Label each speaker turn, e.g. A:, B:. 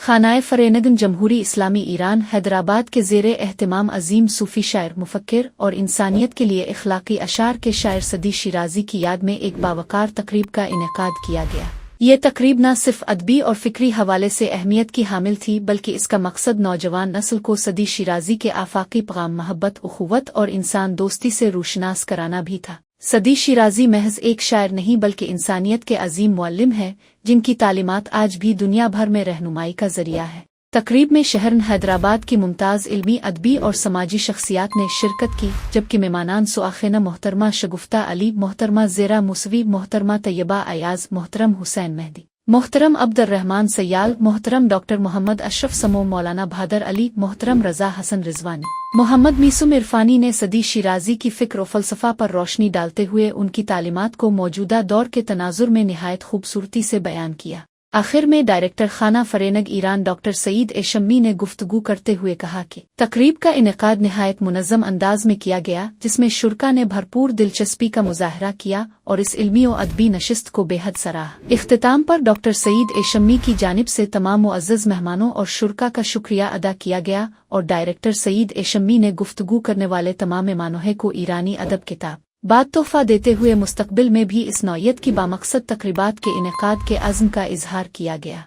A: खानाए फरेनगन जमहूरी इस्लामी ईरान हैदराबाद के ज़ेरे एहतमाम अजीम सूफ़ी शायर मुफ़क्किर और इंसानियत के लिए इखलाकी अशार के शायर सदी शिराज़ी की याद में एक बावकार तकरीब का इनेकाद किया गया। ये तकरीब न सिर्फ अदबी और फ़िक्री हवाले से अहमियत की हामिल थी बल्कि इसका मकसद नौजवान नस्ल को सदी शिराज़ी के आफाकी पैगाम मोहब्बत उख़ुवत और इंसान दोस्ती से रूशनास कराना भी था। सदी शिराज़ी महज एक शायर नहीं बल्कि इंसानियत के अजीम मुअल्लिम है जिनकी तालीमात आज भी दुनिया भर में रहनुमाई का ज़रिया है। तकरीब में शहर हैदराबाद की मुमताज़ इल्मी अदबी और समाजी शख्सियात ने शिरकत की, जबकि मेहमानान सुआख़िना मोहतरमा शगुफ्ता अली, मोहतरमा ज़ेरा मुसवी, मोहतरमा तैयबा अयाज़, मोहतरम हुसैन मेहदी, मोहतरम अब्दुर्रहमान सयाल, मोहतरम डॉक्टर मोहम्मद अशरफ समो, मौलाना बहादुर अली, मोहतरम रज़ा हसन रिजवानी, मोहम्मद मीसुम इरफानी ने सदी शिराज़ी की फ़िक्र और फ़लसफ़ा पर रोशनी डालते हुए उनकी तालीमात को मौजूदा दौर के तनाजुर में निहायत खूबसूरती से बयान किया। आखिर में डायरेक्टर खाना फरेनग ईरान डॉक्टर सईद ए शम्मी ने गुफ्तगू करते हुए कहा कि तकरीब का इनेकाद निहायत मुनज़्ज़म अंदाज में किया गया, जिसमें शुरका ने भरपूर दिलचस्पी का मुज़ाहरा किया और इस इल्मी और अदबी नशिस्त को बेहद सराहा। इख्तिताम पर डॉक्टर सईद ए शम्मी की जानिब से तमाम मुअज़्ज़ज़ मेहमानों और शुरका का शुक्रिया अदा किया गया और डायरेक्टर सईद ए शम्मी ने गुफ्तगू करने वाले तमाम मेहमानों को ईरानी अदब किताब बाद तोहफा देते हुए मुस्तकबिल में भी इस नौयत की बामकसद तकरीबात के इनेकाद के अज़्म का इजहार किया गया।